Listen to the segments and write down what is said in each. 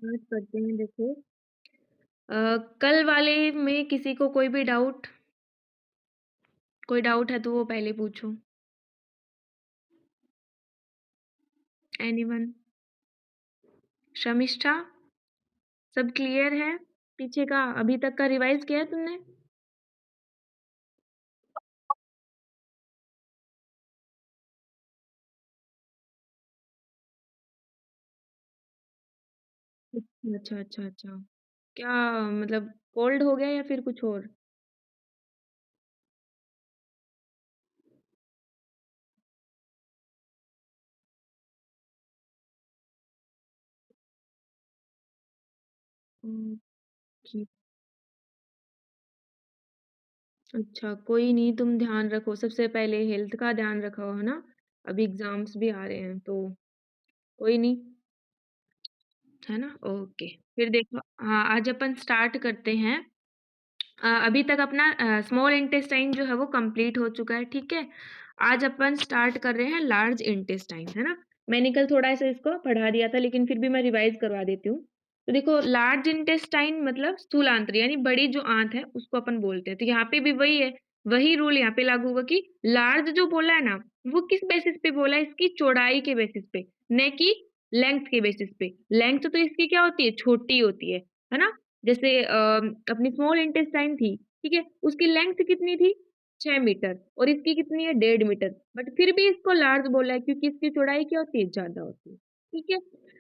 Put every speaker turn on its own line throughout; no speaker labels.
Start करते हैं देखो। कल वाले में किसी को कोई डाउट है तो वो पहले पूछो। एनीवन? शर्मिष्ठा, सब क्लियर है? पीछे का अभी तक का रिवाइज किया है तुमने? अच्छा अच्छा अच्छा। क्या मतलब कोल्ड हो गया या फिर कुछ और? ठीक। अच्छा कोई नहीं, तुम ध्यान रखो, सबसे पहले हेल्थ का ध्यान रखो, है ना? अभी एग्जाम्स भी आ रहे हैं तो कोई नहीं, है ना? ओके। फिर देखो, हाँ आज अपन स्टार्ट करते हैं। अभी तक अपना स्मॉल इंटेस्टाइन जो है वो कंप्लीट हो चुका है, ठीक है। आज अपन स्टार्ट कर रहे हैं लार्ज इंटेस्टाइन, है ना? मैंने कल थोड़ा सा इसको पढ़ा दिया था लेकिन फिर भी मैं रिवाइज करवा देती हूँ। तो देखो, लार्ज इंटेस्टाइन मतलब स्थूल आंत्र यानी बड़ी जो आंत है उसको अपन बोलते हैं। तो यहाँ पे भी वही है, वही रूल यहाँ पे लागू होगा कि लार्ज जो बोला है ना, वो किस बेसिस पे बोला है? इसकी चौड़ाई के बेसिस पे, न कि लेंथ के बेसिस पे। लेंथ तो इसकी क्या होती है? छोटी होती है ना? जैसे अपनी स्मॉल इंटेस्टाइन थी, ठीक है, उसकी लेंथ कितनी थी? 6 मीटर, और इसकी कितनी है? 1.5 मीटर। बट फिर भी इसको लार्ज बोला है क्योंकि इसकी चौड़ाई क्या होती है? ज्यादा होती है, ठीक है।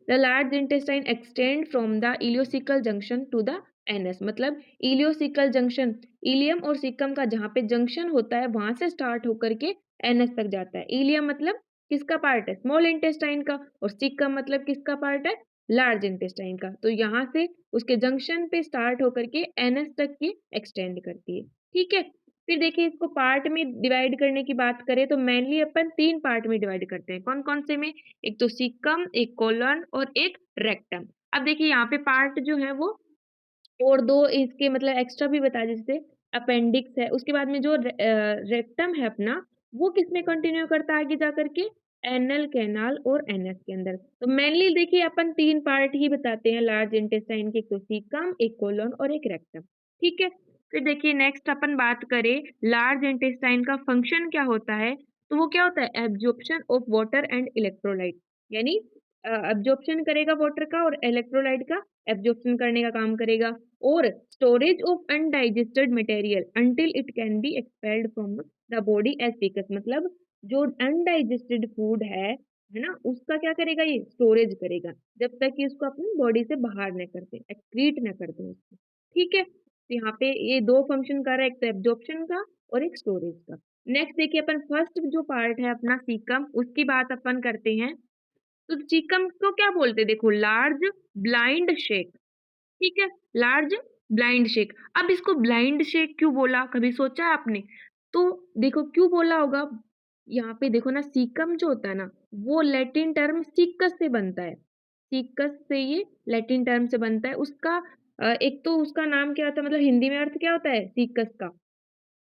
The large intestine extend from the ileocecal junction to the anus. मतलब इलियोसिकल जंक्शन, इलियम और सिकम का जहाँ पे जंक्शन होता है वहां से स्टार्ट होकर के एनएस तक जाता है। इलियम मतलब किसका पार्ट है? स्मॉल इंटेस्टाइन का। और सिकम मतलब किसका पार्ट है? लार्ज इंटेस्टाइन का। तो यहाँ से उसके जंक्शन पे स्टार्ट होकर के एनएस तक की एक्सटेंड करती है, ठीक है। फिर देखिए, इसको पार्ट में डिवाइड करने की बात करें तो मेनली अपन 3 पार्ट में डिवाइड करते हैं। कौन कौन से में? एक तो सीकम, एक कोलन और एक रेक्टम। अब देखिए यहाँ पे पार्ट जो है वो और दो इसके मतलब एक्स्ट्रा भी बता, जैसे अपेंडिक्स है, उसके बाद में जो रेक्टम है अपना, वो किसमें कंटिन्यू करता है आगे जा करके? एनल कैनाल और एनएस के अंदर। तो मेनली देखिए अपन 3 पार्ट ही बताते हैं लार्ज इंटेस्टाइन के, एक तो सीकम, एक कोलन और एक रेक्टम, ठीक है। फिर देखिए नेक्स्ट अपन बात करें लार्ज इंटेस्टाइन का फंक्शन क्या होता है, तो वो क्या होता है? Absorption of water and electrolyte, यानी एब्जॉर्प्शन करेगा वाटर का और इलेक्ट्रोलाइट का एब्जॉर्प्शन करने का काम करेगा। और storage of undigested material until it can be expelled from the body as faeces. मतलब जो अनडाइजेस्टेड फूड है ना, उसका क्या करेगा? ये स्टोरेज करेगा जब तक कि उसको अपनी बॉडी से बाहर न करते, एक्सक्रीट न करते उसको, ठीक है। तो यहाँ पे ये दो फंक्शन कर रहा है, एक तो एब्जॉर्प्शन का और एक स्टोरेज का। नेक्स्ट देखिए, अपन फर्स्ट जो पार्ट है अपना सीकम, उसकी बात अपन करते हैं। तो चिकन को क्या बोलते हैं? देखो, लार्ज ब्लाइंड शेक, ठीक है, लार्ज ब्लाइंड शेक। अब इसको ब्लाइंड शेक क्यों बोला, कभी सोचा है आपने? तो देखो क्यों बोला होगा। यहाँ पे देखो ना, सीकम जो होता है ना, वो लैटिन टर्म सीकस से बनता है। सीकस से ये लैटिन टर्म से बनता है। उसका एक तो उसका नाम क्या होता है, मतलब हिंदी में अर्थ क्या होता है सीकस का?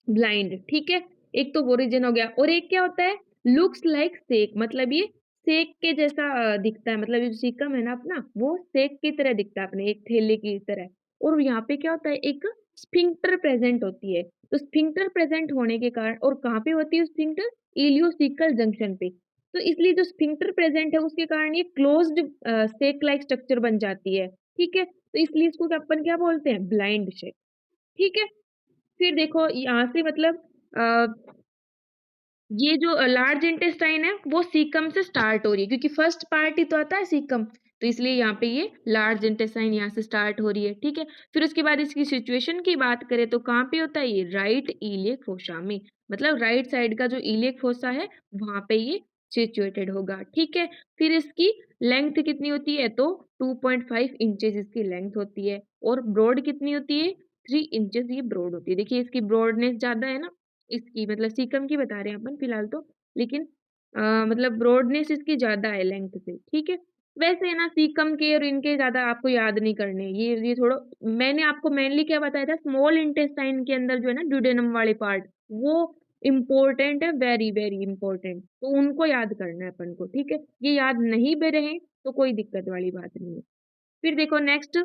ब्लाइंड, ठीक है। एक तो ओरिजिन हो गया, और एक क्या होता है? लुक्स लाइक सेक, मतलब ये सेक के जैसा दिखता है। मतलब ये जो सिकम है ना अपना, वो सेक की तरह दिखता है अपने, एक थैले की तरह। और यहाँ पे क्या होता है? एक स्फिंक्टर प्रेजेंट होती है। तो स्फिंक्टर प्रेजेंट होने के कारण, और कहाँ पे होती है स्फिंक्टर? इलियोसिकल जंक्शन पे। तो इसलिए जो स्फिंक्टर प्रेजेंट है उसके कारण ये क्लोज्ड सेक लाइक स्ट्रक्चर बन जाती है, ठीक है। तो इसलिए इसको अपन क्या बोलते हैं? ब्लाइंड शेक, ठीक है। फिर देखो यहाँ से मतलब अ, ये जो लार्ज इंटेस्टाइन है वो सीकम से स्टार्ट हो रही है, क्योंकि फर्स्ट पार्ट ही तो आता है सीकम। तो इसलिए यहाँ पे ये लार्ज इंटेस्टाइन यहाँ से स्टार्ट हो रही है, ठीक है। फिर उसके बाद इसकी सिचुएशन की बात करें तो कहाँ पे होता है ये? राइट इलियक फोसा में। मतलब राइट साइड का जो इलियक फोसा है वहां पे ये सिचुएटेड होगा, ठीक है। फिर इसकी लेंथ कितनी होती है? तो 2.5 इंचेस इसकी लेंथ होती है। और ब्रॉड कितनी होती है? 3 इंचेस ये ब्रॉड होती है। देखिए इसकी ब्रॉडनेस ज्यादा है ना, इसकी मतलब सीकम की बता रहे हैं अपन फिलहाल तो, लेकिन मतलब ब्रॉडनेस इसकी ज्यादा है लेंथ से, ठीक है। वैसे है ना, सीकम के और इनके ज्यादा आपको याद नहीं करने, ये थोड़ा मैंने आपको मेनली क्या बताया था, स्मॉल इंटेस्टाइन के अंदर जो है ना ड्यूडेनम वाले पार्ट, वो इम्पोर्टेंट है, वेरी वेरी इंपॉर्टेंट। तो उनको याद करना है अपन को, ठीक है। ये याद नहीं भी रहे तो कोई दिक्कत वाली बात नहीं है। फिर देखो नेक्स्ट,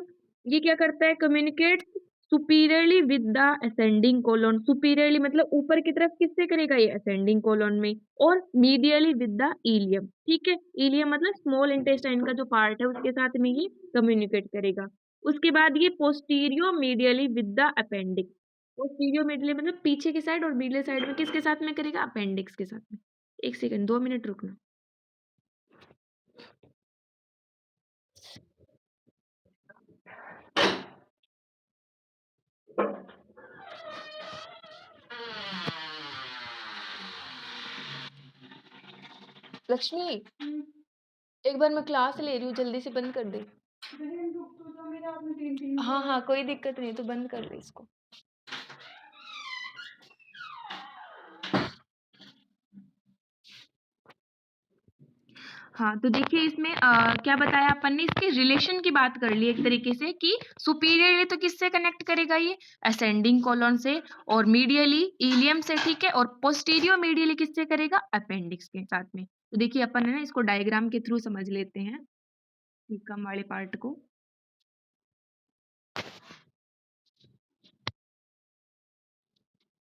ये क्या करता है, communicate superiorly with the ascending colon. Superiorly मतलब ऊपर की तरफ किससे करेगा, ये असेंडिंग कोलन में, और मीडियली विद द इलियम। ठीक है, इलियम मतलब स्मॉल इंटेस्टाइन का जो पार्ट है उसके साथ में ये कम्युनिकेट करेगा। उसके बाद ये posterior medially with the appendix. Posterior medially मतलब पीछे की साइड, और मीडियल साइड में किसके साथ में करेगा, अपेंडिक्स के साथ में। एक सेकंड, 2 मिनट रुकना। लक्ष्मी, एक बार मैं क्लास ले रही हूँ, जल्दी से बंद कर दे। हाँ हाँ, कोई दिक्कत नहीं, तो बंद कर दे इसको। हाँ, तो देखिए इसमें क्या बताया अपन ने, इसके रिलेशन की बात कर ली एक तरीके से कि सुपीरियरली तो किससे कनेक्ट करेगा ये, असेंडिंग कोलन से, और मीडियली इलियम से, ठीक है, और पोस्टीरियो मीडियली किससे करेगा, अपेंडिक्स के साथ में। तो देखिए अपन है ना इसको डायग्राम के थ्रू समझ लेते हैं, सीकम वाले पार्ट को।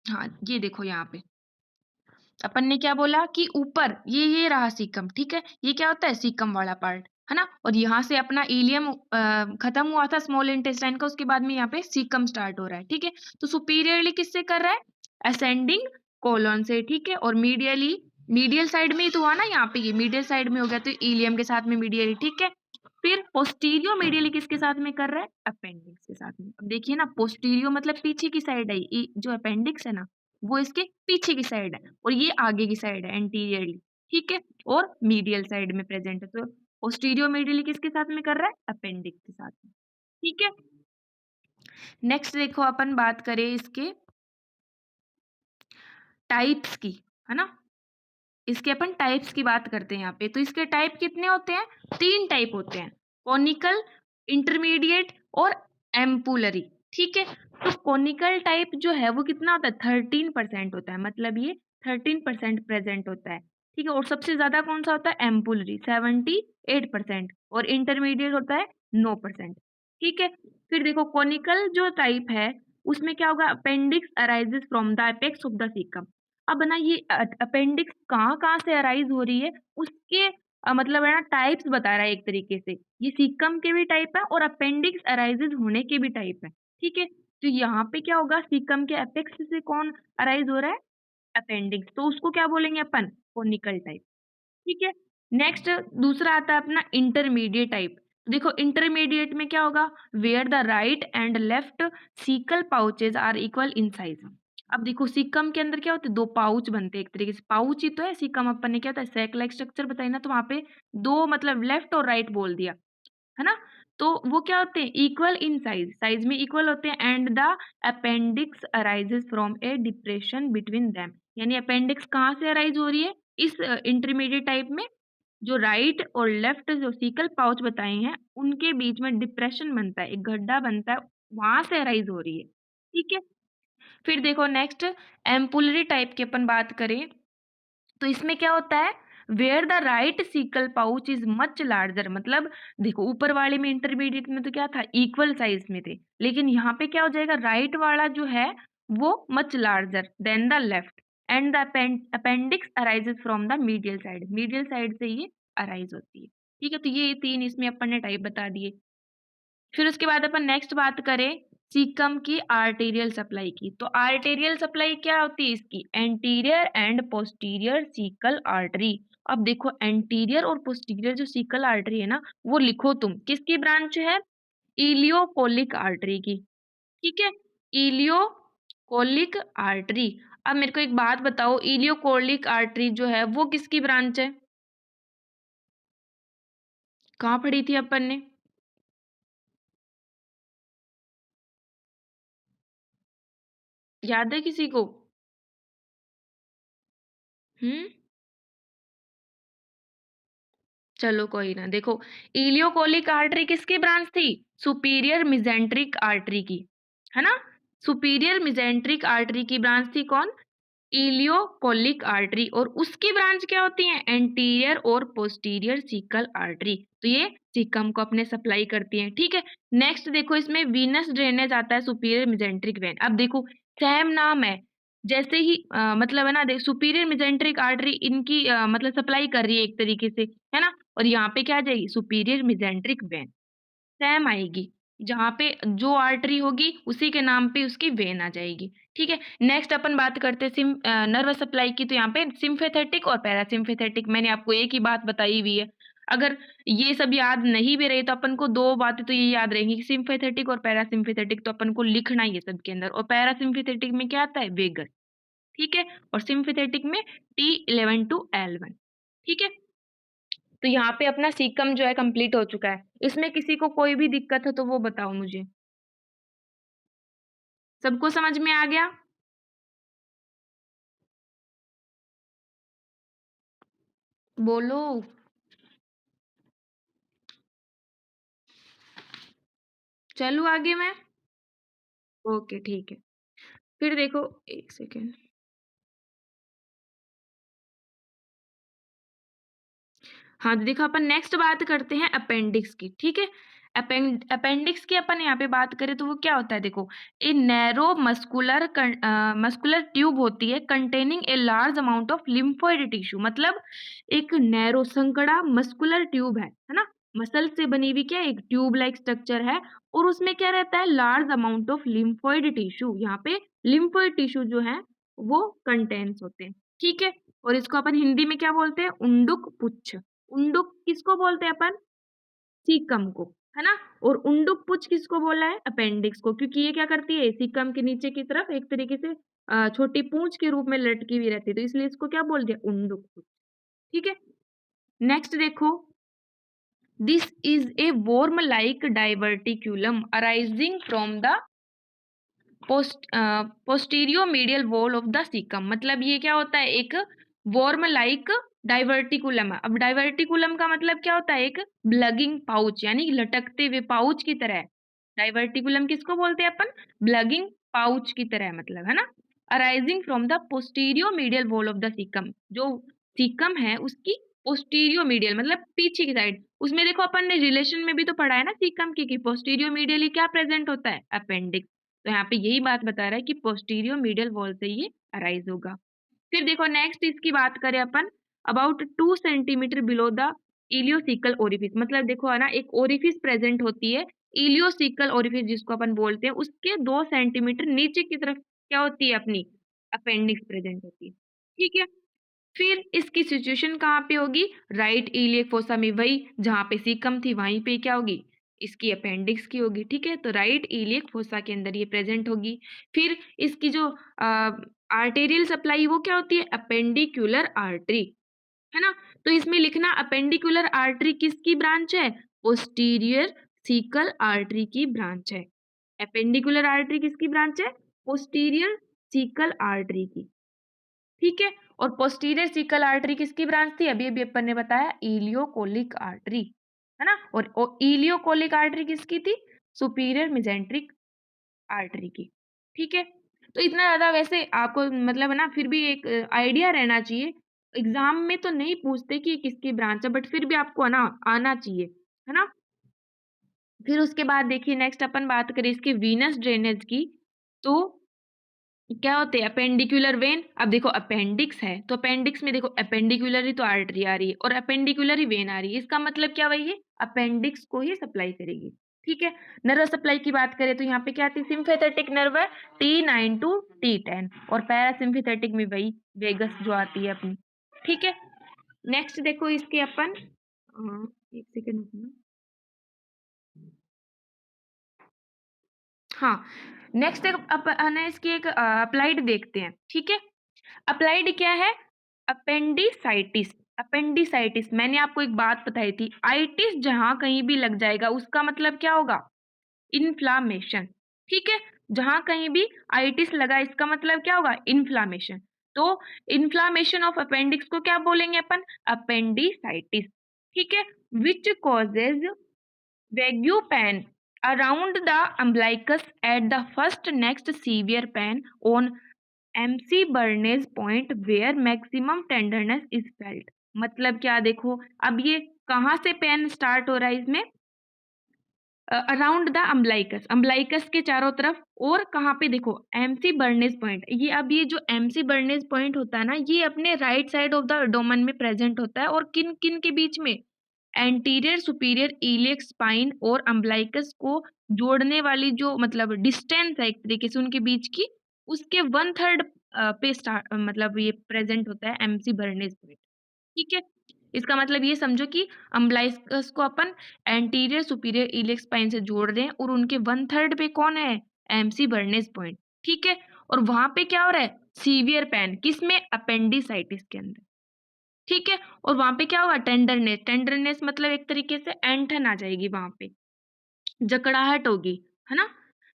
हाँ, ये देखो यहाँ पे अपन ने क्या बोला कि ऊपर ये रहा सीकम, ठीक है, ये क्या होता है, सीकम वाला पार्ट है ना, और यहाँ से अपना इलियम खत्म हुआ था स्मॉल इंटेस्टाइन का, उसके बाद में यहाँ पे सीकम स्टार्ट हो रहा है, ठीक है। तो सुपीरियरली किससे कर रहा है, असेंडिंग कोलन से, ठीक है, और मीडियली, मीडियल साइड में ही तो हुआ ना, यहाँ पे ये मीडियल साइड में हो गया, तो इलियम के साथ में मीडियली, ठीक है। फिर पोस्टीरियो मीडियली किसके साथ में कर रहा है, अपेंडिक्स के साथ में। अब देखिए ना, पोस्टीरियो मतलब पीछे की साइड है, जो अपेंडिक्स है ना वो इसके पीछे की साइड है, और ये आगे की साइड है एंटीरियरली, ठीक है, और मीडियल साइड में प्रेजेंट है। तो पोस्टीरियो मीडियली किसके साथ में कर रहा है, अपेंडिक्स के साथ में, ठीक है। नेक्स्ट देखो अपन बात करें इसके टाइप्स की, है ना, इसके अपन टाइप्स की बात करते हैं यहाँ पे। तो इसके टाइप कितने होते हैं, 3 टाइप होते हैं, कॉनिकल, इंटरमीडिएट और एम्पुलरी, ठीक है। तो कॉनिकल टाइप जो है वो कितना होता है, 13% होता है, मतलब ये 13% प्रेजेंट होता है, ठीक है। और सबसे ज्यादा कौन सा होता है, एम्पुलरी, 78%, और इंटरमीडिएट होता है 9%, ठीक है। फिर देखो कॉनिकल जो टाइप है उसमें क्या होगा, appendix arises from the apex of the caecum. अब ना ये अपेंडिक्स कहाँ कहाँ से अराइज हो रही है, उसके मतलब है ना टाइप्स बता रहा है एक तरीके से। ये सीकम के भी टाइप है और अपेंडिक्स अराइजेज होने के भी टाइप है, ठीक है। तो यहाँ पे क्या होगा, सीकम के अपेक्स से कौन अराइज हो रहा है, अपेंडिक्स, तो उसको क्या बोलेंगे अपन, कोनिकल टाइप, ठीक है। नेक्स्ट दूसरा आता है अपना इंटरमीडिएट टाइप। देखो इंटरमीडिएट में क्या होगा, where the right and left caecal pouches are equal in size. अब देखो सीकम के अंदर क्या होता है, 2 पाउच बनते हैं, एक तरीके से पाउच ही तो है सीकम, अपन ने क्या होता है सैक लाइक स्ट्रक्चर बताई ना, तो वहां पे 2 मतलब लेफ्ट और राइट बोल दिया, है ना। तो वो क्या होते हैं, इक्वल इन साइज, साइज में इक्वल होते हैं, and the appendix arises from A depression between them. यानी अपेंडिक्स कहाँ से अराइज हो रही है, इस इंटरमीडिएट टाइप में जो राइट और लेफ्ट जो सीकल पाउच बताए हैं उनके बीच में डिप्रेशन बनता है, एक गड्ढा बनता है, वहां से अराइज हो रही है, ठीक है। फिर देखो नेक्स्ट एम्पुलरी टाइप की अपन बात करें, तो इसमें क्या होता है, where the right caecal pouch is much larger. मतलब देखो ऊपर वाले में इंटरमीडिएट में तो क्या था, इक्वल साइज में थे, लेकिन यहाँ पे क्या हो जाएगा, राइट वाला जो है वो much larger than the left, and the appendix arises from the medial side, medial side से ये अराइज होती है, ठीक है। तो ये 3 इसमें अपन ने टाइप बता दिए। फिर उसके बाद अपन नेक्स्ट बात करें सीकम की आर्टेरियल सप्लाई की। तो आर्टेरियल सप्लाई क्या होती है इसकी, anterior and posterior sickle artery. अब देखो एंटीरियर और पोस्टीरियर जो सीकल आर्टरी है ना, वो लिखो तुम किसकी ब्रांच है, इलियोकोलिक आर्टरी की, ठीक है, इलियोकोलिक आर्टरी। अब मेरे को एक बात बताओ, इलियोकोलिक आर्टरी जो है वो किसकी ब्रांच है, कहाँ पढ़ी थी अपन ने, याद है किसी को, हम्म, चलो कोई ना। देखो इलियोकोलिक आर्टरी किसकी ब्रांच थी, सुपीरियर मिजेंट्रिक आर्टरी की, है ना। सुपीरियर मिजेंट्रिक आर्टरी की ब्रांच थी कौन, इलियोकोलिक आर्टरी, और उसकी ब्रांच क्या होती है, एंटीरियर और पोस्टीरियर सीकल आर्टरी। तो ये सीकम को अपने सप्लाई करती हैं, ठीक है। नेक्स्ट देखो इसमें वीनस ड्रेनेज आता है सुपीरियर मेजेंट्रिक वेन। अब देखो सेम नाम है, जैसे ही मतलब है ना, देख सुपीरियर मेजेंट्रिक आर्टरी इनकी मतलब सप्लाई कर रही है एक तरीके से, है ना, और यहाँ पे क्या आ जाएगी सुपीरियर मेजेंट्रिक वेन, सेम आएगी। जहाँ पे जो आर्टरी होगी उसी के नाम पे उसकी वेन आ जाएगी, ठीक है। नेक्स्ट अपन बात करते हैं नर्वस सप्लाई की। तो यहाँ पे सिम्पैथेटिक और पैरासिम्पैथेटिक मैंने आपको एक ही बात बताई हुई है। अगर ये सब याद नहीं भी रही तो अपन को दो बातें तो ये याद रहेंगी कि सिम्पैथेटिक और पैरासिम्पैथेटिक तो अपन को लिखना ही है सबके अंदर। और पैरासिम्पैथेटिक में क्या आता है वेगस, ठीक है, और सिम्पैथेटिक में T11 टू L1, ठीक है। तो यहाँ पे अपना सीकम जो है कंप्लीट हो चुका है। इसमें किसी को कोई भी दिक्कत हो तो वो बताओ मुझे। सबको समझ में आ गया? बोलो। चलूँ आगे मैं? ओके ठीक है। फिर देखो एक सेकेंड। हाँ, तो देखो अपन नेक्स्ट बात करते हैं अपेंडिक्स की, ठीक है। अपेंडिक्स की अपन यहाँ पे बात करें तो वो क्या होता है देखो, ए नैरो मस्कुलर ट्यूब होती है containing a large amount of lymphoid tissue. मतलब एक नैरो संकड़ा मस्कुलर ट्यूब है ना, मसल से बनी हुई क्या एक ट्यूब लाइक स्ट्रक्चर है, और उसमें क्या रहता है large amount of lymphoid tissue. यहाँ पे लिम्फोइड टिश्यू जो है वो कंटेन्स होते हैं, ठीक है। और इसको अपन हिंदी में क्या बोलते हैं, उंडुक पुच्छ। उंडुक किसको बोलते हैं अपन, सीकम को, है ना। और उंडुक पुच्छ किसको बोला है, अपेंडिक्स को, क्योंकि ये क्या करती है सीकम के नीचे की तरफ एक तरीके से छोटी पूंछ के रूप में लटकी हुई रहती है, तो इसलिए इसको क्या बोल दिया उंडुक पुच्छ, ठीक है। नेक्स्ट देखो, this is a worm like diverticulum arising from the posterior medial wall of the caecum. मतलब ये क्या होता है एक वर्म लाइक डाइवर्टिकुलम है। अब डाइवर्टिकुलम का मतलब क्या होता है एक ब्लगिंग पाउच, यानी लटकते हुए पाउच की तरह। डाइवर्टिकुलम किसको बोलते हैं अपन, ब्लगिंग पाउच की तरह, मतलब है ना। Arising from the posterior medial wall of the caecum, जो सीकम है उसकी पोस्टीरियो मीडियल मतलब पीछे की साइड। उसमें देखो अपन ने रिलेशन में भी तो पढ़ा है ना सीकम की कि पोस्टीरियो मीडियली क्या प्रेजेंट होता है, अपेंडिक्स। तो यहाँ पे यही बात बता रहा है कि पोस्टीरियो मीडियल वॉल से ये अराइज होगा। फिर देखो नेक्स्ट इसकी बात करें अपन, about 2 centimetre below the ileocaecal orifice. मतलब देखो है ना एक ओरिफिस प्रेजेंट होती है, इलियोसिकल ओरिफिस जिसको अपन बोलते हैं, उसके 2 सेंटीमीटर नीचे की तरफ क्या होती है अपनी अपेंडिक्स प्रेजेंट होती है, ठीक है। फिर इसकी सिचुएशन कहाँ पे होगी, राइट इलियक फोसा में, वही जहाँ पे सीकम थी वहीं पे क्या होगी इसकी अपेंडिक्स की होगी, ठीक है। तो राइट इलियक फोसा के अंदर ये प्रेजेंट होगी। फिर इसकी जो आर्टेरियल सप्लाई वो क्या होती है, अपेंडिकुलर आर्टरी, है ना। तो इसमें लिखना अपेंडिकुलर आर्टरी किसकी ब्रांच है, पोस्टीरियर सीकल आर्टरी की ब्रांच है। अपेंडिकुलर आर्टरी किसकी ब्रांच है, पोस्टीरियर सीकल आर्टरी की, ठीक है। और पोस्टीरियर सीकल आर्टरी किसकी ब्रांच थी, अभी अभी अपन ने बताया इलियोकोलिक आर्टरी, है ना। और इलियोकोलिक आर्टरी किसकी थी, सुपीरियर मेजेंट्रिक आर्टरी की, ठीक है। तो इतना ज्यादा वैसे आपको मतलब है ना फिर भी एक आइडिया रहना चाहिए। एग्जाम में तो नहीं पूछते कि किसकी ब्रांच है, बट फिर भी आपको है ना आना चाहिए, है ना। फिर उसके बाद देखिए नेक्स्ट अपन बात करें इसके वीनस ड्रेनेज की। तो क्या होते हैं अपेंडिकुलर वेन। अब देखो अपेंडिक्स है तो अपेंडिक्स में देखो अपेंडिकुलरी तो आर्टरी आ रही है और अपेंडिकुलरी वेन आ रही है, इसका मतलब क्या वही है अपेंडिक्स को ही सप्लाई करेगी, ठीक है। नर्व सप्लाई की बात करें तो यहाँ पे क्या आती है sympathetic nerve T9 to T10 और पैरासिम्पैथेटिक में वही वेगस जो आती है अपनी, ठीक है। नेक्स्ट देखो इसके अपन एक सेकेंड, हाँ नेक्स्ट एक अपन इसकी एक अप्लाइड देखते हैं, ठीक है। अप्लाइड क्या है, अपेंडिसाइटिस। अपेंडिसाइटिस मैंने आपको एक बात बताई थी, आइटिस जहां कहीं भी लग जाएगा उसका मतलब क्या होगा, इन्फ्लामेशन, ठीक है। जहां कहीं भी आइटिस लगा इसका मतलब क्या होगा, इन्फ्लामेशन। तो इन्फ्लामेशन ऑफ अपेंडिक्स को क्या बोलेंगे अपन, अपेंडिसाइटिस, ठीक है। Which causes vague pain around the umbilicus at the first next severe pain on MC Burney's point where maximum tenderness is felt। मतलब क्या देखो अब ये कहाँ से पेन स्टार्ट हो रहा है इसमें? अराउंड द अम्बिलिकस, अम्बिलिकस के चारों तरफ। और कहाँ पे देखो एमसी बर्नेस पॉइंट, ये अब ये जो एमसी बर्नेस पॉइंट होता है ना, ये अपने right side of the abdomen में प्रेजेंट होता है। और किन किन के बीच में? एंटीरियर सुपीरियर इलियक स्पाइन और अम्बिलिकस को जोड़ने वाली जो मतलब डिस्टेंस है एक तरीके से उनके बीच की, उसके 1/3 पे स्टार्ट मतलब ये प्रेजेंट होता है एमसी बर्नेस पॉइंट। ठीक है? इसका मतलब ये समझो कि अम्बिलिकस को अपन एंटीरियर सुपीरियर इलियक स्पाइन से जोड़ रहे हैं और उनके 1/3 पे कौन है? MC Berners point. ठीक है? और वहां पे क्या हो रहा है? सीवियर पेन, किसमें? अपेंडिसाइटिस के अंदर। ठीक है? और वहां पे क्या होगा? टेंडरनेस, टेंडरनेस मतलब एक तरीके से ऐंठन आ जाएगी वहां पे, जकड़ाहट होगी, है ना?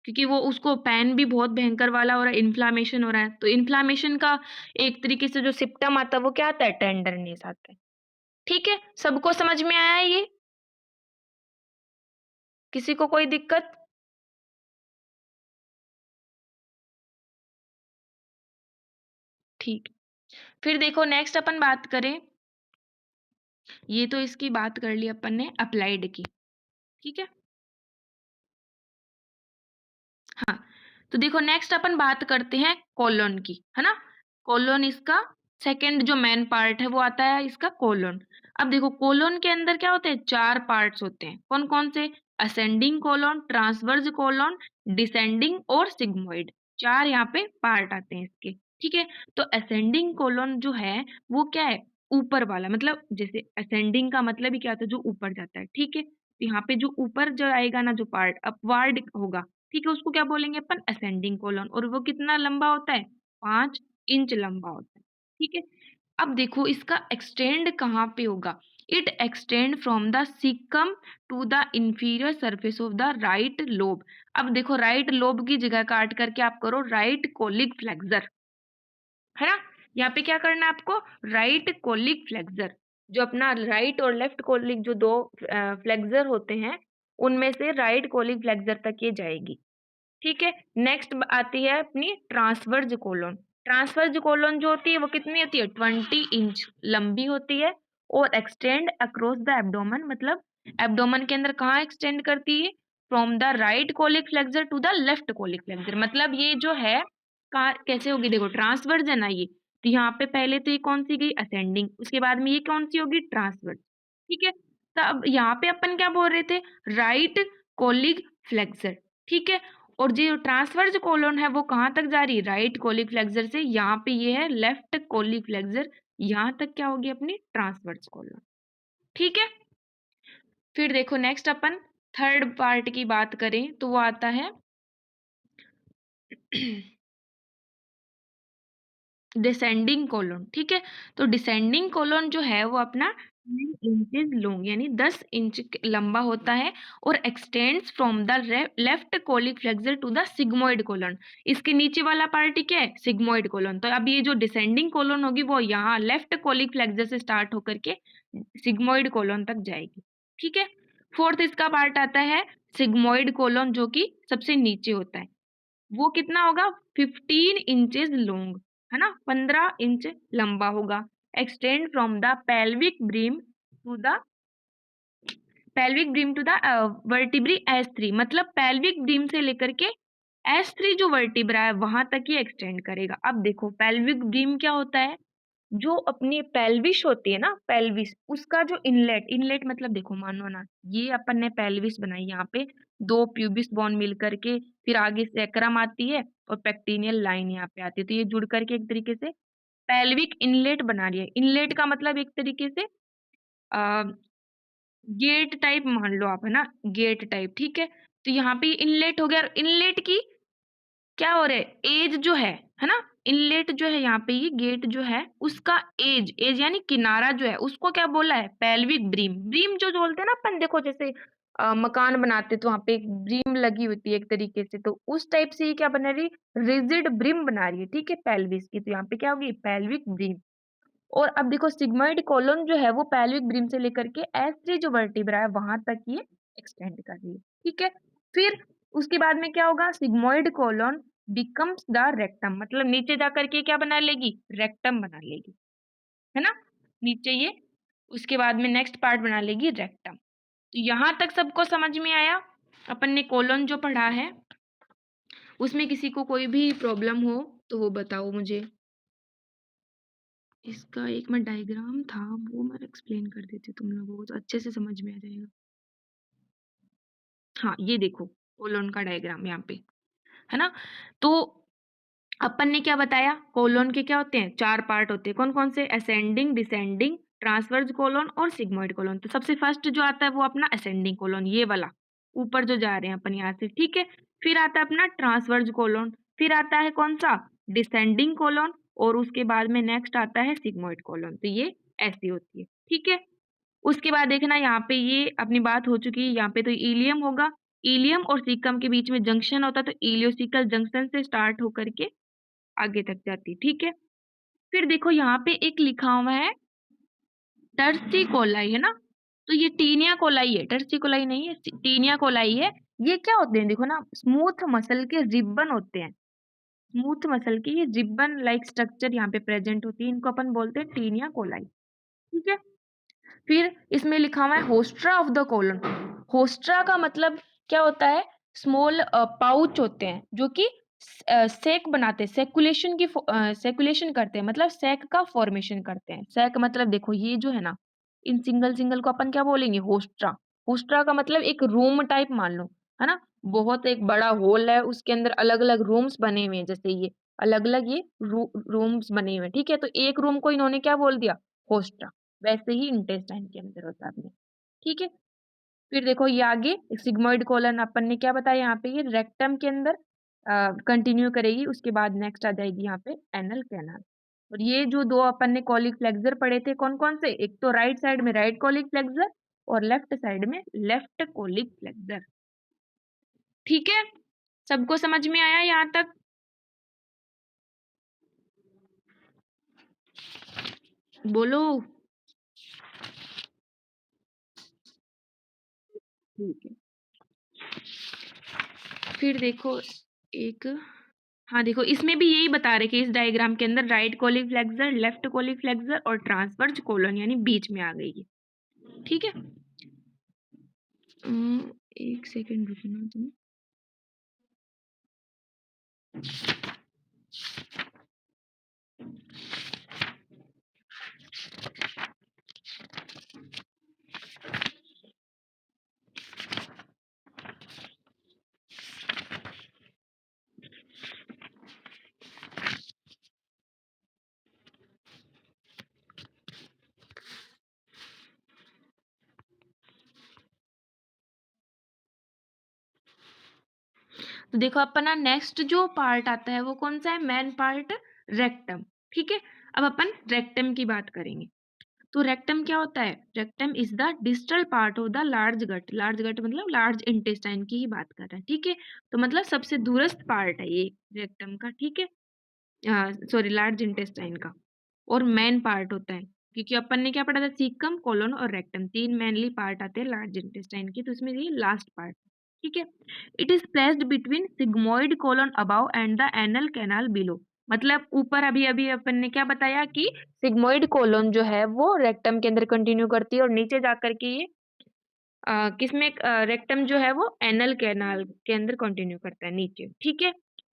क्योंकि वो उसको पेन भी बहुत भयंकर वाला हो रहा है, इन्फ्लामेशन हो रहा है। तो इन्फ्लामेशन का एक तरीके से जो सिम्पटम आता है वो क्या आता है? टेंडरनेस आता है। ठीक है? सबको समझ में आया ये? किसी को कोई दिक्कत? ठीक। फिर देखो नेक्स्ट अपन बात करें, ये तो इसकी बात कर ली अपन ने अप्लाइड की। ठीक है? हाँ, तो देखो नेक्स्ट अपन बात करते हैं कोलोन की, है ना? कोलोन इसका सेकंड जो मेन पार्ट है वो आता है इसका कोलोन। अब देखो कोलोन के अंदर क्या होते हैं? 4 पार्ट्स होते हैं। कौन-कौन से? Ascending colon, transverse colon, descending और सिग्मोइड। 4 यहाँ पे पार्ट आते हैं इसके। ठीक है? तो असेंडिंग कोलोन जो है वो क्या है? ऊपर वाला, मतलब जैसे असेंडिंग का मतलब ही क्या होता है? जो ऊपर जाता है। ठीक है? तो यहाँ पे जो ऊपर जो आएगा ना जो पार्ट अपवार्ड होगा, ठीक है, उसको क्या बोलेंगे अपन? Ascending colon. और वो कितना लंबा होता है? 5 इंच लंबा होता है। ठीक है? अब देखो इसका एक्सटेंड कहाँ पे होगा? It extend from the caecum to the inferior surface of the right lobe. अब देखो राइट लोब की जगह काट करके आप करो राइट कोलिक फ्लेक्सर, है ना? यहाँ पे क्या करना है आपको? Right colic flexor. जो अपना राइट और लेफ्ट कोलिक जो दो फ्लेक्सर होते हैं, उनमें से राइट कोलिक फ्लेक्सर तक ये जाएगी। ठीक है? नेक्स्ट आती है अपनी ट्रांसवर्ज कोलोन। ट्रांसवर्ज कोलोन जो होती है वो कितनी होती है? 20 इंच लंबी होती है और एक्सटेंड अक्रॉस द एब्डोमेन, मतलब एब्डोमेन के अंदर कहाँ एक्सटेंड करती है? From the right colic flexure to the left colic flexure. मतलब ये जो है कैसे होगी? देखो ट्रांसवर्ज है ना ये, तो यहाँ पे पहले तो ये कौन सी गई? असेंडिंग। उसके बाद में ये कौन सी होगी? ट्रांसवर्ज। ठीक है? तो अब यहाँ पे अपन क्या बोल रहे थे? Right colic flexor. ठीक है? और जो ट्रांसवर्ज कोलोन है वो कहाँ तक जा रही है? राइट कोलिक फ्लेक्सर से। यहाँ पे ये है लेफ्ट कोलिक फ्लेक्सर, यहाँ तक क्या होगी अपनी? ट्रांसवर्ज कोलोन। ठीक है? फिर देखो नेक्स्ट अपन थर्ड पार्ट की बात करें तो वो आता है डिसेंडिंग कोलोन। ठीक है? तो डिसेंडिंग कोलोन जो है वो अपना 10 इंचेस लॉन्ग यानी 10 इंच लंबा होता है और extends from the left colic flexure to the sigmoid colon. इसके नीचे वाला पार्ट क्या है? Sigmoid colon. तो अब ये जो डिसेंडिंग कोलोन होगी वो यहाँ लेफ्ट कोलिक फ्लेक्सर से स्टार्ट होकर के सिग्मोइड कोलोन तक जाएगी। ठीक है? फोर्थ इसका पार्ट आता है सिग्मोइड कोलोन, जो कि सबसे नीचे होता है। वो कितना होगा? 15 इंचेस लॉन्ग, है ना? 15 इंच लंबा होगा। Extend from the pelvic brim to the vertebrae S3, मतलब पेल्विक ब्रीम से लेकर के S3 जो वर्टिब्रा है वहां तक ये एक्सटेंड करेगा। अब देखो पेल्विक ब्रीम क्या होता है? जो अपनी पेल्विस होती है ना, पेल्विस उसका जो इनलेट, इनलेट मतलब देखो मानो ना, ये अपन ने पेल्विस बनाई, यहाँ पे दो प्यूबिस बोन मिल करके फिर आगे सैक्रम आती है और पेक्टिनियल लाइन यहाँ पे आती है, तो ये जुड़ करके एक तरीके से पेल्विक इनलेट बना रही है। इनलेट का मतलब एक तरीके से गेट टाइप मान लो आप, है ना? Gate type. ठीक है? तो यहाँ पे इनलेट हो गया। इनलेट की क्या हो रहा है? एज जो है ना? इनलेट जो है यहाँ पे ये गेट जो है उसका एज, एज यानी किनारा जो है उसको क्या बोला है? Pelvic brim. ब्रीम जो बोलते हैं ना अपन, देखो जैसे मकान बनाते तो वहां पे एक ब्रीम लगी होती है एक तरीके से, तो उस टाइप से ये क्या बना रही? रिजिड ब्रीम बना रही है। ठीक है? पेल्विस की, तो यहाँ पे क्या होगी? Pelvic brim. और अब देखो सिग्मोइड कोलोन जो है वो पेल्विक ब्रीम से लेकर के S3 जो वर्टिब्रा है वहां तक ये एक्सटेंड कर रही है। ठीक है? फिर उसके बाद में क्या होगा? Sigmoid colon becomes the rectum, मतलब नीचे जा करके क्या बना लेगी? रेक्टम बना लेगी, है ना? नीचे ये उसके बाद में नेक्स्ट पार्ट बना लेगी रेक्टम। तो यहाँ तक सबको समझ में आया? अपन ने कोलन जो पढ़ा है, उसमें किसी को कोई भी प्रॉब्लम हो तो वो बताओ मुझे। इसका एक में डायग्राम था, वो मैं एक्सप्लेन कर देती हूँ तुम लोगों को, तो अच्छे से समझ में आ जाएगा। हाँ, ये देखो कोलन का डायग्राम यहाँ पे, है ना? तो अपन ने क्या बताया, कोलन के क्या होते हैं, 4 पार्ट होते हैं। कौन-कौन से? असेंडिंग, डिसेंडिंग, ट्रांसवर्स कोलन और सिग्मोइड कोलन। तो सबसे फर्स्ट जो आता है वो अपना असेंडिंग कोलन, ये वाला, ऊपर जो जा रहे हैं अपन यहाँ से, ठीक है? फिर आता है अपना ट्रांसवर्स कोलन, फिर आता है कौन-सा? डिसेंडिंग कोलन, और उसके बाद में नेक्स्ट आता है सिग्मोइड कोलन। तो ये ऐसी होती है, ठीक है? उसके बाद देखना यहाँ पे ये अपनी बात हो चुकी है, यहाँ पे तो इलियम होगा। इलियम और सीकम के बीच में जंक्शन होता है, तो इलियोसिकल जंक्शन से स्टार्ट होकर के आगे तक जाती, ठीक है? फिर देखो यहाँ पे एक लिखा हुआ है टर्सिकोलाई, है ना? तो ये टीनिया कोलाई है, टर्सिकोलाई नहीं है, टीनिया कोलाई है। ये क्या होते हैं देखो ना, स्मूथ मसल के रिबन होते हैं। स्मूथ मसल की ये रिबन लाइक स्ट्रक्चर यहाँ पे प्रेजेंट होती है, इनको अपन बोलते हैं टीनिया कोलाई, ठीक है? फिर इसमें लिखा हुआ है होस्ट्रा ऑफ द कोलन। होस्ट्रा का मतलब क्या होता है? स्मॉल पाउच होते हैं जो कि सैक बनाते हैं, सेकुलेशन करते हैं, मतलब सैक का फॉर्मेशन करते हैं। सैक मतलब देखो ये जो है ना, इन सिंगल सिंगल को अपन क्या बोलेंगे? होस्ट्रा। होस्ट्रा का मतलब एक रूम टाइप मान लो, है ना? बहुत एक बड़ा हॉल है, उसके अंदर अलग अलग रूम्स बने हुए हैं, जैसे ये अलग अलग ये रूम्स बने हुए हैं, ठीक है? तो एक रूम को इन्होंने क्या बोल दिया? होस्ट्रा। वैसे ही इंटेस्टाइन के अंदर होता है अपने, ठीक है? फिर देखो ये आगे सिग्मोइड कोलन अपन ने क्या बताया, यहाँ पे ये रेक्टम के अंदर कंटिन्यू करेगी, उसके बाद नेक्स्ट आ जाएगी यहाँ पे एनल कैनाल। और ये जो दो अपन ने कॉलिक फ्लेक्सर पढ़े थे, कौन कौन से? एक तो राइट साइड में राइट कॉलिक फ्लेक्सर और लेफ्ट साइड में लेफ्ट कॉलिक फ्लेक्सर, ठीक है? सबको समझ में आया यहाँ तक? बोलो। ठीक है, फिर देखो एक, हाँ देखो इसमें भी यही बता रहे कि इस डायग्राम के अंदर right colic flexor, left colic flexor और ट्रांसवर्स कोलन यानी बीच में आ गई है, ठीक है? एक सेकंड रुकना तुम। तो देखो अपना नेक्स्ट जो पार्ट आता है वो कौन सा है? मेन पार्ट रेक्टम, ठीक है? अब अपन रेक्टम की बात करेंगे। तो रेक्टम क्या होता है? Rectum is the distal part of the large gut. Large gut मतलब लार्ज इंटेस्टाइन की ही बात कर रहे हैं, ठीक है? तो मतलब सबसे दूरस्थ पार्ट है ये रेक्टम का, ठीक है? सॉरी, लार्ज इंटेस्टाइन का, और मेन पार्ट होता है, क्योंकि अपन ने क्या पढ़ा था? सीकम, कोलन और रेक्टम, 3 मेनली पार्ट आते हैं लार्ज इंटेस्टाइन की, तो इसमें ये लास्ट पार्ट, ठीक है? It is placed between sigmoid colon above and the anal canal below. मतलब ऊपर अभी अभी अपन ने क्या बताया कि सिग्मोइड कोलन जो है वो रेक्टम के अंदर कंटिन्यू करती है, और नीचे जाकर के ये किसमें रेक्टम जो है वो एनल कैनाल के अंदर कंटिन्यू करता है नीचे, ठीक है?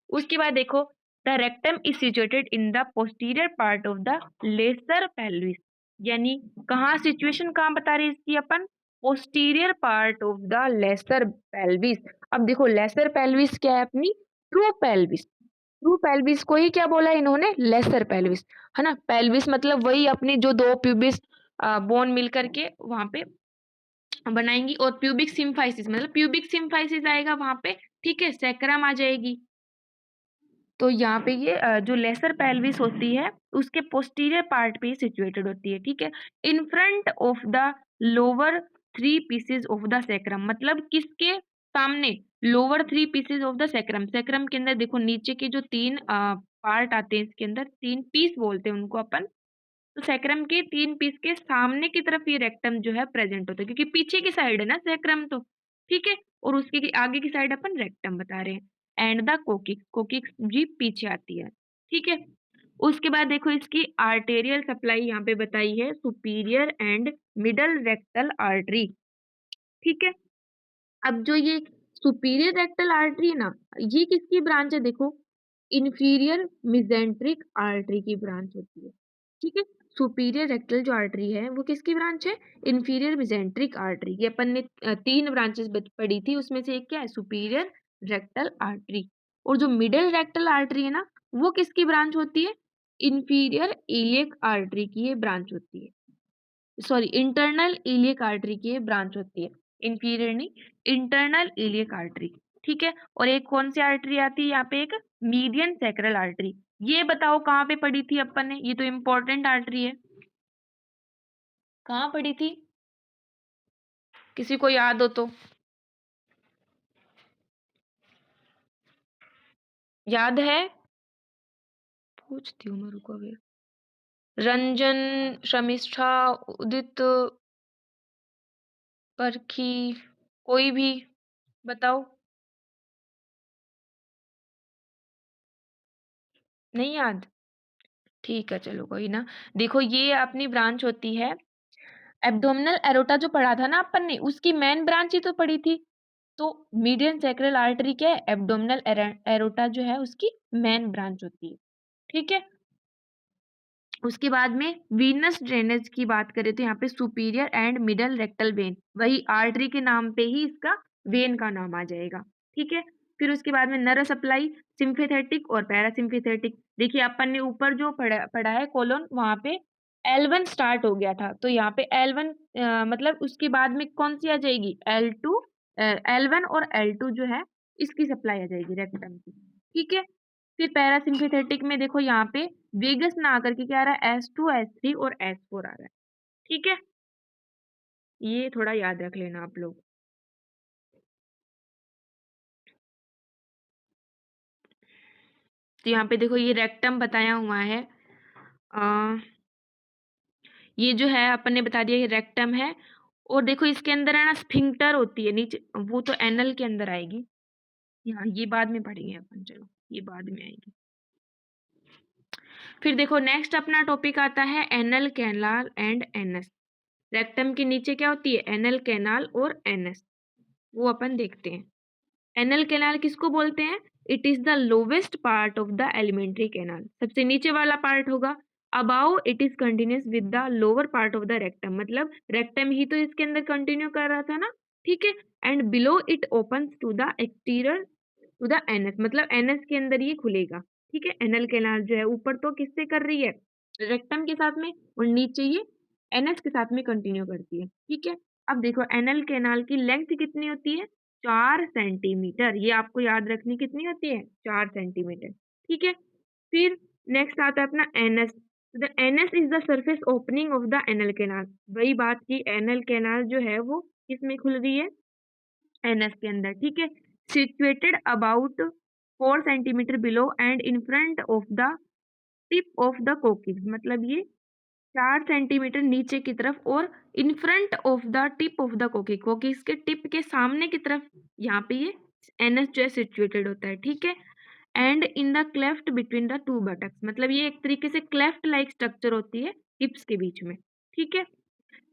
उसके बाद देखो the rectum is situated in the posterior part of the lesser pelvis, यानी कहाँ सिचुएशन कहाँ बता रहे हैं इसकी अपन? Posterior part of the lesser pelvis. अब देखो लेसर पेल्विस क्या है अपनी? True pelvis. ट्रू पेल्विस को ही क्या बोला इन्होंने? लेसर पेल्विस, है ना? पेल्विस मतलब वही अपनी जो दो प्यूबिस बोन मिल करके वहां पे बनाएंगी, और प्यूबिक सिम्फाइसिस मतलब प्यूबिक सिम्फाइसिस आएगा वहां पे, ठीक है? सैक्रम आ जाएगी। तो यहाँ पे ये जो लेसर पेल्विस होती है उसके पोस्टीरियर पार्ट पे सिचुएटेड होती है, ठीक है? इन front of the lower 3 pieces of the sacrum, मतलब किसके सामने? Lower 3 pieces of the sacrum. Sacrum के अंदर देखो नीचे के जो 3 पार्ट आते हैं, इसके अंदर 3 पीस बोलते हैं उनको अपन। तो सैक्रम के 3 पीस के सामने की तरफ ये रेक्टम जो है प्रेजेंट होता है, क्योंकि पीछे की साइड है ना सैक्रम, तो ठीक है? और उसके आगे की साइड अपन रेक्टम बता रहे हैं। एंड द कोकिक्स, कोकिक्स भी पीछे आती है, ठीक है? उसके बाद देखो इसकी आर्टेरियल सप्लाई यहाँ पे बताई है, superior and middle rectal artery. ठीक है, अब जो ये सुपीरियर रेक्टल आर्टरी है ना, ये किसकी ब्रांच है देखो, इंफीरियर मेसेंट्रिक आर्टरी की ब्रांच होती है। ठीक है, सुपीरियर रेक्टल जो आर्टरी है वो किसकी ब्रांच है, इंफीरियर मेसेंट्रिक आर्टरी। ये अपन ने 3 ब्रांचेस पढ़ी थी, उसमें से एक क्या है, सुपीरियर रेक्टल आर्टरी। और जो मिडल रेक्टल आर्टरी है ना, वो किसकी ब्रांच होती है, इंफीरियर इलियक आर्टरी की ये ब्रांच होती है। सॉरी, इंटरनल इलियक आर्टरी की ये ब्रांच होती है, इंफीरियर नहीं, इंटरनल इलियक आर्टरी। ठीक है, और एक कौन सी आर्टरी आती है यहाँ पे, एक मीडियन सैक्रल आर्टरी। ये बताओ कहाँ पे पढ़ी थी अपन ने, ये तो इम्पोर्टेंट आर्टरी है, कहाँ पढ़ी थी, किसी को याद हो तो याद है, पूछती हूँ मैं, रुको अभी। रंजन, शमिष्ठा, उदित, परखी, कोई भी बताओ, नहीं याद, ठीक है चलो कोई ना। देखो ये अपनी ब्रांच होती है, एब्डोमिनल एरोटा जो पढ़ा था ना अपन ने, उसकी मेन ब्रांच ही तो पढ़ी थी। तो मीडियन सैक्रल आर्टरी क्या है, एब्डोमिनल एरोटा जो है उसकी मेन ब्रांच होती है। ठीक है, उसके बाद में वीनस ड्रेनेज की बात करें तो यहाँ पे superior and middle rectal vein, वही आर्टरी के नाम पे ही इसका वेन का नाम आ जाएगा। ठीक है, फिर उसके बाद में नर्व सप्लाई सिंपैथेटिक और पैरासिम्पैथेटिक। देखिए अपन ने ऊपर जो पढ़ा है कोलोन, वहां पे L1 स्टार्ट हो गया था, तो यहाँ पे L1 मतलब उसके बाद में कौन सी आ जाएगी, L2, L1 और L2 जो है इसकी सप्लाई आ जाएगी रेक्टम की। ठीक है, फिर पैरासिम्पैथेटिक में देखो यहाँ पे वेगस ना आकर के क्या आ रहा है, S2, S3 और S4 आ रहा है। ठीक है, ये थोड़ा याद रख लेना आप लोग। तो यहाँ पे देखो ये रेक्टम बताया हुआ है, आ, ये जो है अपन ने बता दिया ये रेक्टम है। और देखो इसके अंदर है ना स्फिंक्टर होती है नीचे, वो तो एनल के अंदर आएगी, यहाँ ये बाद में पढ़ेंगे अपन, चलो ये बाद में आएगी। फिर देखो नेक्स्ट अपना टॉपिक आता है anal canal and anus. Rectum के नीचे क्या होती है, एनल कैनाल और एनस, वो अपन देखते हैं। एनल कैनाल किसको बोलते हैं, it is the lowest part of the alimentary canal, सबसे नीचे वाला पार्ट होगा। Above it is continuous with the lower part of the rectum, मतलब रेक्टम ही तो इसके अंदर कंटिन्यू कर रहा था ना। ठीक है, and below it opens to the exterior to the anus, मतलब एनस के अंदर ये खुलेगा। ठीक है, एनल कैनाल जो है ऊपर तो किससे कर रही है, रेक्टम के साथ में, और नीचे ये एनएस के साथ में कंटिन्यू करती है। ठीक है, अब देखो एनल कैनाल की लेंथ कितनी होती है, 4 सेंटीमीटर, ये आपको याद रखनी कितनी होती है, 4 सेंटीमीटर। ठीक है, फिर नेक्स्ट आता है अपना NS. The NS is the surface opening of the anal canal, वही बात की एनल कैनाल जो है वो किसमें खुल रही है, एनएस के अंदर। ठीक है, situated about 4 centimetre below and in front of the tip of the coccyx, मतलब ये 4 सेंटीमीटर नीचे की तरफ और in front of the tip of the कोकी, कोकिस के टिप के सामने की तरफ यहाँ पे ये एनएस जो है सिचुएटेड होता है। ठीक है, and in the cleft between the two buttocks, मतलब ये एक तरीके से क्लेफ्ट लाइक स्ट्रक्चर होती है टिप्स के बीच में। ठीक है,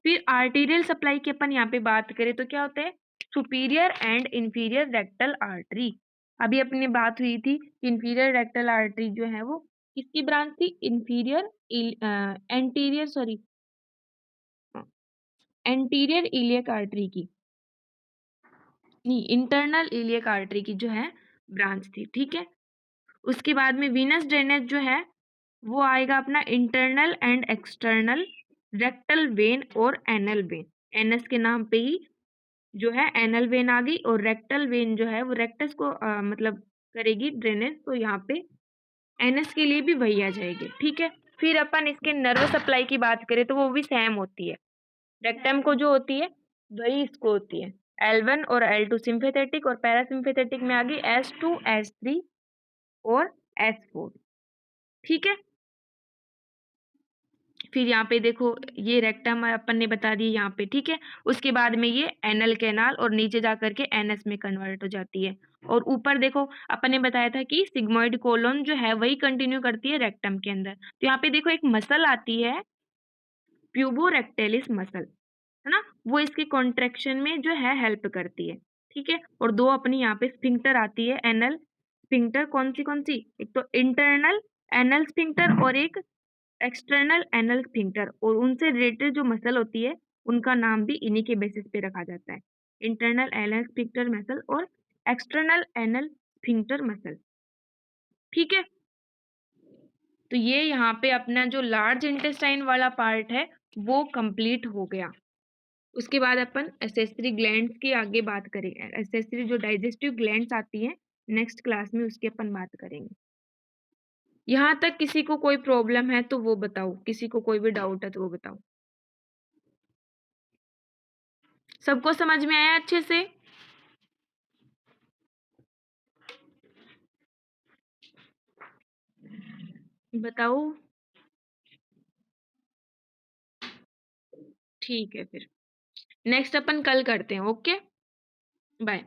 फिर आर्टीरियल सप्लाई की अपन यहाँ पे बात करें तो क्या होता है, superior and inferior rectal artery. अभी अपनी बात हुई थी कि इंफीरियर रेक्टल आर्टरी जो है वो किसकी ब्रांच थी, inferior anterior sorry anterior iliac artery की, नहीं इंटरनल इलियक आर्टरी की जो है ब्रांच थी। ठीक है, उसके बाद में वीनस ड्रेनेज जो है वो आएगा अपना internal and external rectal vein और एनल वेन, एनएस के नाम पे ही जो है एनल वेन आ गई, और रेक्टल वेन जो है वो रेक्टस को मतलब करेगी ड्रेनेज, तो यहाँ पे एनएस के लिए भी वही आ जाएगी। ठीक है, फिर अपन इसके नर्व सप्लाई की बात करें तो वो भी सेम होती है, रेक्टम को जो होती है वही इसको होती है। L1 और L2 सिंपैथेटिक, और पैरासिम्पैथेटिक में आ गई S2, S3 और S4। ठीक है, फिर यहाँ पे देखो ये रेक्टम अपन ने बता दी यहाँ पे। ठीक है, उसके बाद में ये एनल कैनाल और नीचे जा करके एनएस में कन्वर्ट हो जाती है। और ऊपर देखो अपन ने बताया था कि सिग्मॉइड कोलोन जो है वही कंटिन्यू करती है रेक्टम के अंदर। तो यहाँ पे देखो एक मसल आती है प्यूबोरेक्टैलिस मसल, है ना? वो इसके कॉन्ट्रैक्शन में जो है हेल्प करती है, ठीक है? और 2 अपनी यहाँ पे स्फिंक्टर आती है एनल स्फिंक्टर कौन-सी? एक तो इंटरनल एनल स्फिंक्टर और एक एक्सटर्नल एनल स्फिंक्टर और उनसे रिलेटेड जो मसल होती है, उनका नाम भी इन्हीं के बेसिस पे रखा जाता है। इंटरनल एनल स्फिंक्टर मसल और एक्सटर्नल एनल स्फिंक्टर मसल, ठीक है? तो ये यहाँ पे अपना जो लार्ज इंटेस्टाइन वाला पार्ट है, वो कंप्लीट हो गया। उसके बाद अपन एसेसरी ग्लैंड्स की आगे बात करेंगे। एसेसरी जो डाइजेस्टिव ग्लैंड्स आती हैं, नेक्स्ट क्लास में उसकी अपन बात करेंगे। यहाँ तक किसी को कोई प्रॉब्लम है तो वो बताओ, किसी को कोई भी डाउट है तो वो बताओ। सबको समझ में आया अच्छे से? बताओ। ठीक है फिर। नेक्स्ट अपन कल करते हैं, ओके? बाय।